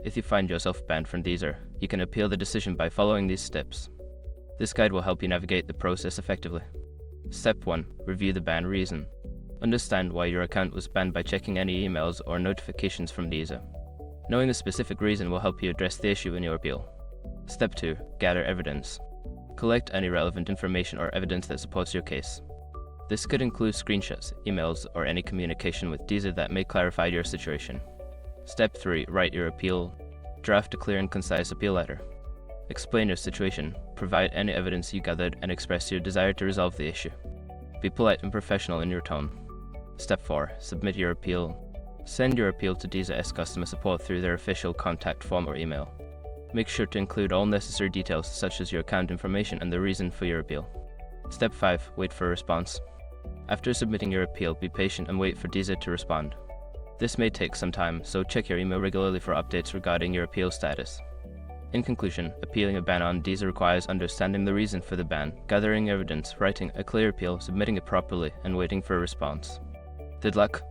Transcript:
If you find yourself banned from Deezer, you can appeal the decision by following these steps. This guide will help you navigate the process effectively. Step 1. Review the ban reason. Understand why your account was banned by checking any emails or notifications from Deezer. Knowing the specific reason will help you address the issue in your appeal. Step 2. Gather evidence. Collect any relevant information or evidence that supports your case. This could include screenshots, emails, or any communication with Deezer that may clarify your situation. Step 3. Write your appeal. Draft a clear and concise appeal letter. Explain your situation, provide any evidence you gathered, and express your desire to resolve the issue. Be polite and professional in your tone. Step 4. Submit your appeal. Send your appeal to Deezer customer support through their official contact form or email. Make sure to include all necessary details such as your account information and the reason for your appeal. Step 5. Wait for a response. After submitting your appeal, be patient and wait for Deezer to respond. This may take some time, so check your email regularly for updates regarding your appeal status. In conclusion, appealing a ban on Deezer requires understanding the reason for the ban, gathering evidence, writing a clear appeal, submitting it properly, and waiting for a response. Good luck!